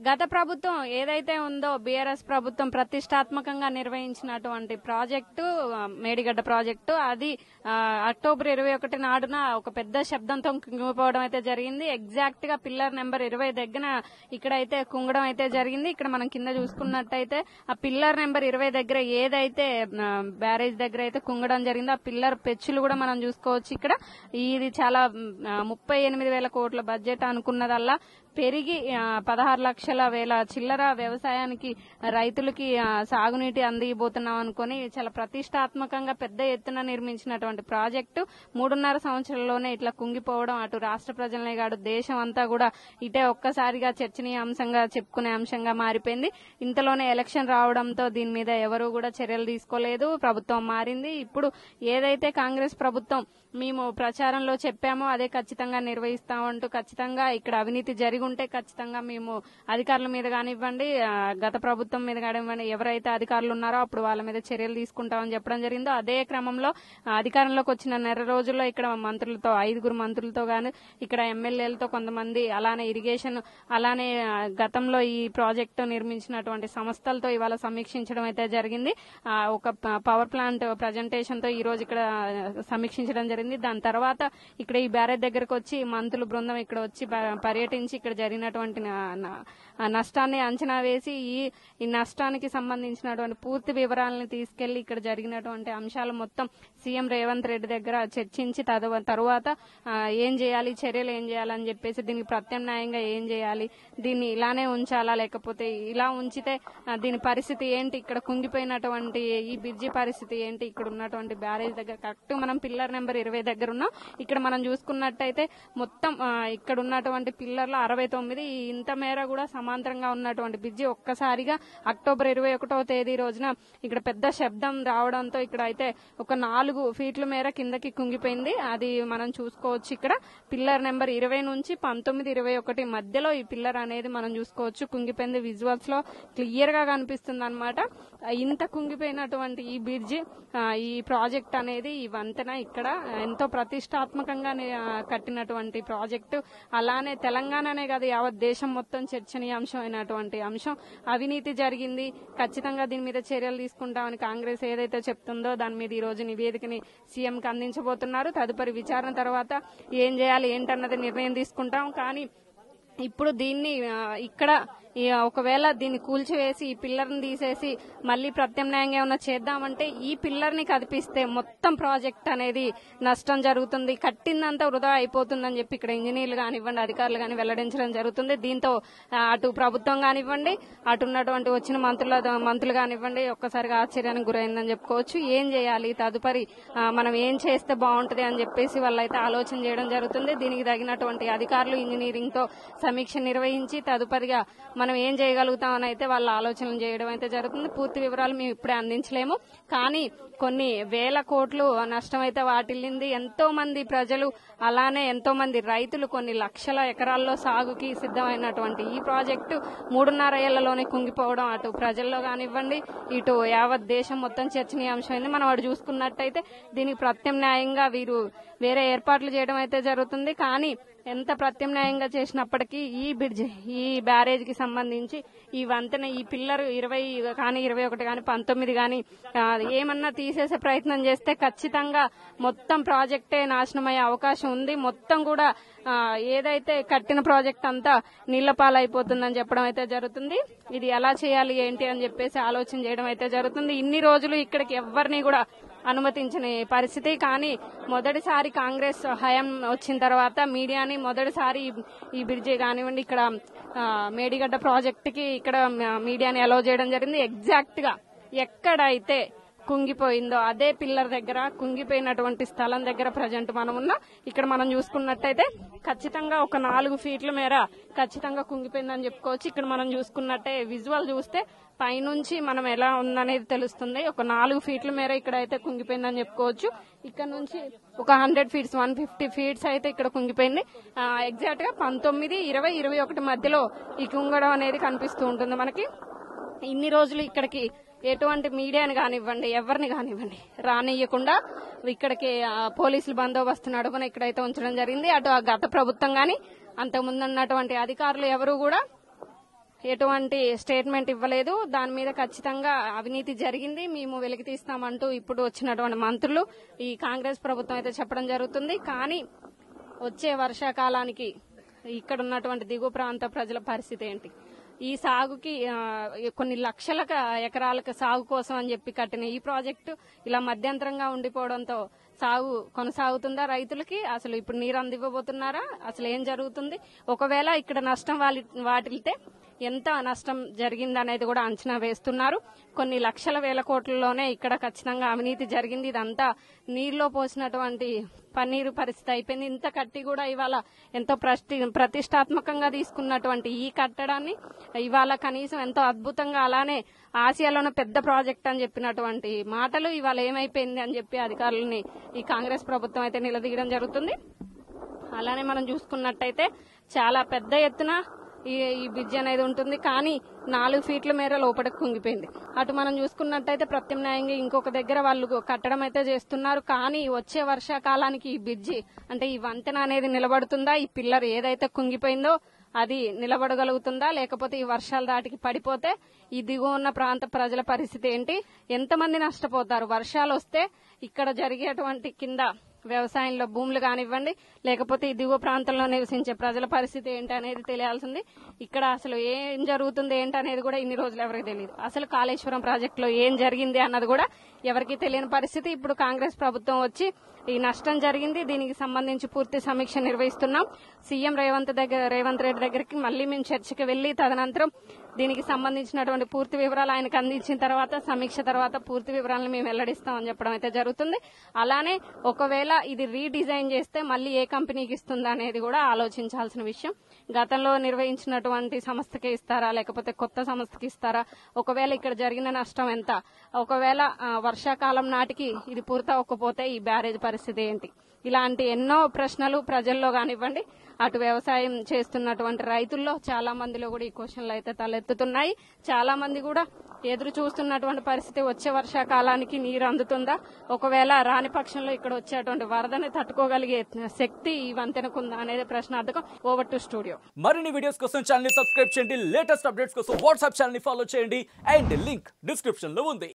గత ప్రభుత్వం ఏదైతే ఉందో బీఆర్ఎస్ ప్రభుత్వం ప్రతిష్టాత్మకంగా నిర్వహించినటువంటి ప్రాజెక్టు మేడిగడ్డ ప్రాజెక్టు అది అక్టోబర్ 21 నాడున ఒక పెద్ద శబ్దంతో కుంగిపోవడం అయితే జరిగింది. ఎగ్జాక్ట్ గా పిల్లర్ నెంబర్ 20 దగ్గర ఇక్కడైతే కుంగడం అయితే జరిగింది. ఇక్కడ మనం కింద చూసుకున్నట్టయితే ఆ పిల్లర్ నెంబర్ 20 దగ్గర ఏదైతే బ్యారేజ్ దగ్గర అయితే కుంగడం జరిగిందో ఆ పిల్లర్ పెచ్చులు కూడా మనం చూసుకోవచ్చు. ఇక్కడ ఇది చాలా 38,000 కోట్ల బడ్జెట్ అనుకున్నదల్లా పెరిగి 16 లక్షల వేల చిల్లర వ్యవసాయానికి రైతులకి సాగునీటి అందిపోతున్నాం అనుకుని చాలా ప్రతిష్టాత్మకంగా పెద్ద ఎత్తున నిర్మించినటువంటి ప్రాజెక్టు 3.5 సంవత్సరాల్లోనే ఇట్లా కుంగిపోవడం అటు రాష్ట్ర ప్రజలనే కాదు దేశం అంతా కూడా ఇటే ఒక్కసారిగా చర్చనీయాంశంగా చెప్పుకునే అంశంగా మారిపోయింది. ఇంతలోనే ఎలక్షన్ రావడంతో దీని మీద ఎవరూ కూడా చర్యలు తీసుకోలేదు. ప్రభుత్వం మారింది. ఇప్పుడు ఏదైతే కాంగ్రెస్ ప్రభుత్వం మేము ప్రచారంలో చెప్పామో అదే ఖచ్చితంగా నిర్వహిస్తామంటూ ఖచ్చితంగా ఇక్కడ అవినీతి జరిగి ఉంటే ఖచ్చితంగా మేము అధికారుల మీద కానివ్వండి గత ప్రభుత్వం మీద కానివ్వండి ఎవరైతే అధికారులు ఉన్నారో అప్పుడు వాళ్ళ మీద చర్యలు తీసుకుంటామని చెప్పడం జరిగిందో అదే క్రమంలో అధికారంలోకి వచ్చిన నెల రోజుల్లో ఇక్కడ మంత్రులతో 5 మంత్రులతో గాను ఇక్కడ ఎమ్మెల్యేలతో కొంతమంది అలానే ఇరిగేషన్ అలానే గతంలో ఈ ప్రాజెక్టు నిర్మించినటువంటి సంస్థలతో ఇవాళ సమీక్షించడం అయితే జరిగింది. ఒక పవర్ ప్లాంట్ ప్రజెంటేషన్ తో ఈ రోజు ఇక్కడ సమీక్షించడం జరిగింది. దాని తర్వాత ఇక్కడ ఈ బ్యారేజ్ దగ్గరకు వచ్చి మంత్రుల బృందం ఇక్కడ వచ్చి పర్యటించి ఇక్కడ జరిగినటువంటి నష్టాన్ని అంచనా వేసి ఈ నష్టానికి సంబంధించినటువంటి పూర్తి వివరాలను తీసుకెళ్లి ఇక్కడ జరిగినటువంటి అంశాలు మొత్తం సీఎం రేవంత్ రెడ్డి దగ్గర చర్చించి తరువాత ఏం చేయాలి చర్యలు ఏం చేయాలని చెప్పేసి దీనికి ప్రత్యామ్నాయంగా ఏం చేయాలి దీన్ని ఇలానే ఉంచాలా లేకపోతే ఇలా ఉంచితే దీని పరిస్థితి ఏంటి ఇక్కడ కుంగిపోయినటువంటి ఈ బ్రిడ్జి పరిస్థితి ఏంటి ఇక్కడ ఉన్నటువంటి బ్యారేజ్ దగ్గర కరెక్ట్ మనం పిల్లర్ నెంబర్ 20 దగ్గర ఉన్నాం. ఇక్కడ మనం చూసుకున్నట్టయితే మొత్తం ఇక్కడ ఉన్నటువంటి పిల్లర్లు 69 ఇంత మేర కూడా సమాంతరంగా ఉన్నటువంటి బ్రిడ్జి ఒక్కసారిగా అక్టోబర్ 21వ తేదీ రోజున ఇక్కడ పెద్ద శబ్దం రావడంతో ఇక్కడ అయితే ఒక 4 ఫీట్ల మేర కిందకి కుంగిపోయింది. అది మనం చూసుకోవచ్చు. ఇక్కడ పిల్లర్ నెంబర్ 20 నుంచి 19, 21 మధ్యలో ఈ పిల్లర్ అనేది మనం చూసుకోవచ్చు కుంగిపోయింది. విజువల్స్ లో క్లియర్ గా కనిపిస్తుంది అనమాట. ఇంత కుంగిపోయినటువంటి ఈ బ్రిడ్జి ఈ ప్రాజెక్ట్ అనేది ఈ వంతెన ఇక్కడ ఎంతో ప్రతిష్టాత్మకంగా కట్టినటువంటి ప్రాజెక్టు. అలానే తెలంగాణనే కాదు యావత్ దేశం మొత్తం చర్చనీయాంశం అయినటువంటి అంశం అవినీతి జరిగింది. ఖచ్చితంగా దీని మీద చర్యలు తీసుకుంటామని కాంగ్రెస్ ఏదైతే చెప్తుందో దాని మీద ఈ రోజు నివేదికని సీఎంకి అందించబోతున్నారు. తదుపరి విచారణ తర్వాత ఏం చేయాలి ఏంటన్నది నిర్ణయం తీసుకుంటాం. కానీ ఇప్పుడు దీన్ని ఇక్కడ ఒకవేళ దీన్ని కూల్చివేసి ఈ పిల్లర్ ని తీసేసి మళ్లీ ప్రత్యామ్నాయంగా ఏమన్నా చేద్దామంటే ఈ పిల్లర్ ని కదిపిస్తే మొత్తం ప్రాజెక్ట్ అనేది నష్టం జరుగుతుంది. కట్టిందంతా వృధా అయిపోతుందని చెప్పి ఇక్కడ ఇంజనీర్లు కానివ్వండి అధికారులు కానీ వెల్లడించడం జరుగుతుంది. దీంతో అటు ప్రభుత్వం కానివ్వండి అటు ఉన్నటువంటి వచ్చిన మంత్రులు కానివ్వండి ఒక్కసారిగా ఆశ్చర్యానికి గురైందని చెప్పుకోవచ్చు. ఏం చేయాలి తదుపరి మనం ఏం చేస్తే బాగుంటది అని చెప్పేసి వాళ్ళైతే ఆలోచన చేయడం జరుగుతుంది. దీనికి తగినటువంటి అధికారులు ఇంజనీరింగ్ తో సమీక్ష నిర్వహించి తదుపరిగా మనం ఏం చేయగలుగుతామని అయితే వాళ్ళ ఆలోచనలు చేయడం అయితే జరుగుతుంది. పూర్తి వివరాలు మేము ఇప్పుడే అందించలేము. కానీ కొన్ని వేల కోట్లు నష్టం అయితే వాటిల్లింది. ఎంతో మంది ప్రజలు అలానే ఎంతో మంది రైతులు కొన్ని లక్షల ఎకరాల్లో సాగుకి సిద్ధమైనటువంటి ఈ ప్రాజెక్టు 3.5 ఏళ్లలోనే కుంగిపోవడం అటు ప్రజల్లో కానివ్వండి ఇటు యావత్ దేశం మొత్తం చర్చనీయాంశమైంది. మనం అటు చూసుకున్నట్టయితే దీనికి ప్రత్యామ్నాయంగా వీరు వేరే ఏర్పాట్లు చేయడం అయితే జరుగుతుంది. కానీ ఎంత ప్రత్యామ్నాయంగా చేసినప్పటికీ ఈ బ్రిడ్జ్ ఈ బ్యారేజ్ కి సంబంధించి ఈ వంతెన ఈ పిల్లర్ 20 కానీ 21 కానీ 19 కానీ ఏమన్నా తీసేసే ప్రయత్నం చేస్తే ఖచ్చితంగా మొత్తం ప్రాజెక్టే నాశనమయ్యే అవకాశం ఉంది. మొత్తం కూడా ఏదైతే కట్టిన ప్రాజెక్ట్ అంతా నీళ్ల పాలైపోతుందని చెప్పడం అయితే జరుగుతుంది. ఇది ఎలా చేయాలి ఏంటి అని చెప్పేసి ఆలోచన చేయడం అయితే జరుగుతుంది. ఇన్ని రోజులు ఇక్కడికి ఎవరిని కూడా అనుమతించని పరిస్థితి. కానీ మొదటిసారి కాంగ్రెస్ హయాం వచ్చిన తర్వాత మీడియాని మొదటిసారి ఈ బ్రిడ్జి కానివ్వండి ఇక్కడ మేడిగడ్డ ప్రాజెక్ట్ కి ఇక్కడ మీడియాని అలౌ చేయడం జరిగింది. ఎగ్జాక్ట్ గా ఎక్కడైతే కుంగిపోయిందో అదే పిల్లర్ దగ్గర కుంగిపోయినటువంటి స్థలం దగ్గర ప్రజెంట్ మనం ఉన్నాం. ఇక్కడ మనం చూసుకున్నట్టయితే ఖచ్చితంగా ఒక 4 ఫీట్ల మేర ఖచ్చితంగా కుంగిపోయిందని చెప్పుకోవచ్చు. ఇక్కడ మనం చూసుకున్నట్టే విజువల్ చూస్తే పైనుంచి మనం ఎలా ఉందనేది తెలుస్తుంది. ఒక 4 ఫీట్ల మేర ఇక్కడ అయితే కుంగిపోయిందని చెప్పుకోవచ్చు. ఇక్కడ నుంచి ఒక 100 ఫీట్స్ 150 ఫీట్స్ అయితే ఇక్కడ కుంగిపోయింది. ఎగ్జాక్ట్ గా 19, 20, 21 మధ్యలో ఈ కుంగడం అనేది కనిపిస్తూ ఉంటుంది మనకి. ఇన్ని రోజులు ఇక్కడికి ఎటువంటి మీడియాని కానివ్వండి ఎవరిని కానివ్వండి రానియకుండా ఇక్కడికి పోలీసులు బందోబస్తు నడుపున ఇక్కడైతే ఉంచడం జరిగింది. అటు గత ప్రభుత్వం గాని అంతకుముందు ఉన్నటువంటి అధికారులు ఎవరు కూడా ఎటువంటి స్టేట్మెంట్ ఇవ్వలేదు. దాని మీద ఖచ్చితంగా అవినీతి జరిగింది, మేము వెలికి తీస్తామంటూ ఇప్పుడు వచ్చినటువంటి మంత్రులు ఈ కాంగ్రెస్ ప్రభుత్వం అయితే చెప్పడం జరుగుతుంది. కానీ వచ్చే వర్షాకాలానికి ఇక్కడ ఉన్నటువంటి దిగువ ప్రాంత ప్రజల పరిస్థితి ఏంటి? ఈ సాగుకి కొన్ని లక్షల ఎకరాలకు సాగు కోసం అని చెప్పి కట్టిన ఈ ప్రాజెక్టు ఇలా మధ్యంతరంగా ఉండిపోవడంతో సాగు కొనసాగుతుందా రైతులకి? అసలు ఇప్పుడు నీరు అందివ్వబోతున్నారా? అసలు ఏం జరుగుతుంది? ఒకవేళ ఇక్కడ నష్టం వాటిల్తే ఎంత నష్టం జరిగిందనేది కూడా అంచనా వేస్తున్నారు. కొన్ని లక్షల వేల కోట్లలోనే ఇక్కడ ఖచ్చితంగా అవినీతి జరిగింది. ఇదంతా నీరులో పోసినటువంటి పన్నీరు పరిస్థితి అయిపోయింది. ఇంత కట్టి కూడా ఇవాళ ఎంతో ప్రతిష్టాత్మకంగా తీసుకున్నటువంటి ఈ కట్టడాన్ని ఇవాళ కనీసం ఎంతో అద్భుతంగా అలానే ఆసియాలోనే పెద్ద ప్రాజెక్ట్ అని చెప్పినటువంటి మాటలు ఇవాళ ఏమైపోయింది అని చెప్పి అధికారులని ఈ కాంగ్రెస్ ప్రభుత్వం అయితే నిలదీయడం జరుగుతుంది. అలానే మనం చూసుకున్నట్టయితే చాలా పెద్ద ఎత్తున ఈ బ్రిడ్జ్ అనేది ఉంటుంది. కానీ 4 ఫీట్ల మేర లోపలికి కుంగిపోయింది. అటు మనం చూసుకున్నట్టయితే ప్రత్యామ్నాయంగా ఇంకొక దగ్గర వాళ్ళు కట్టడం అయితే చేస్తున్నారు. కానీ వచ్చే వర్షాకాలానికి ఈ బ్రిడ్జి అంటే ఈ వంతెన అనేది నిలబడుతుందా? ఈ పిల్లర్ ఏదైతే కుంగిపోయిందో అది నిలబడగలుగుతుందా? లేకపోతే ఈ వర్షాలు దాటికి పడిపోతే ఈ దిగువ ఉన్న ప్రాంత ప్రజల పరిస్థితి ఏంటి? ఎంతమంది నష్టపోతారు? వర్షాలు వస్తే ఇక్కడ జరిగేటువంటి కింద వ్యవసాయంలో భూములు కానివ్వండి, లేకపోతే ఈ దిగువ ప్రాంతంలో నివసించే ప్రజల పరిస్థితి ఏంటి అనేది తెలియాల్సింది. ఇక్కడ అసలు ఏం జరుగుతుంది ఏంటి అనేది కూడా ఇన్ని రోజులు ఎవరికి తెలియదు. అసలు కాళేశ్వరం ప్రాజెక్టులో ఏం జరిగింది అన్నది కూడా ఎవరికి తెలియని పరిస్థితి. ఇప్పుడు కాంగ్రెస్ ప్రభుత్వం వచ్చి ఈ నష్టం జరిగింది, దీనికి సంబంధించి పూర్తి సమీక్ష నిర్వహిస్తున్నాం, సీఎం రేవంత్ రెడ్డి దగ్గరికి మళ్లీ మేము చర్చకి వెళ్లి తదనంతరం దీనికి సంబంధించినటువంటి పూర్తి వివరాలు ఆయనకు అందించిన తర్వాత సమీక్ష తర్వాత పూర్తి వివరాలను మేము వెల్లడిస్తామని చెప్పడం అయితే జరుగుతుంది. అలానే ఒకవేళ ఇది రీడిజైన్ చేస్తే మళ్లీ ఏ కంపెనీకి ఇస్తుందా అనేది కూడా ఆలోచించాల్సిన విషయం. గతంలో నిర్వహించినటువంటి సంస్థకి ఇస్తారా, లేకపోతే కొత్త సంస్థకి ఇస్తారా? ఒకవేళ ఇక్కడ జరిగిన నష్టం ఎంత? ఒకవేళ వర్షాకాలం నాటికి ఇది పూర్తవకపోతే ఈ బ్యారేజ్ పరిస్థితి ఏంటి? ఇలాంటి ఎన్నో ప్రశ్నలు ప్రజల్లో కానివ్వండి, అటు వ్యవసాయం చేస్తున్నటువంటి రైతుల్లో చాలా మందిలో కూడా ఈ క్వశ్చన్లు అయితే తలెత్తుతున్నాయి. చాలా మంది కూడా ఎదురు చూస్తున్నటువంటి పరిస్థితి వచ్చే వర్షాకాలానికి నీరు అందుతుందా? ఒకవేళ రాని పక్షంలో ఇక్కడ వచ్చేటువంటి వరదని తట్టుకోగలిగే శక్తి ఈ వంతెనకుందా అనేది ప్రశ్నార్థకం. Over to studio. మరిన్ని వీడియోస్ కోసం ఛానల్ ని సబ్స్క్రైబ్ చేయండి, లేటెస్ట్ అప్డేట్స్ కోసం వాట్సాప్ ఛానల్ ని ఫాలో చేయండి అండ్ లింక్ డిస్క్రిప్షన్ లో ఉంది.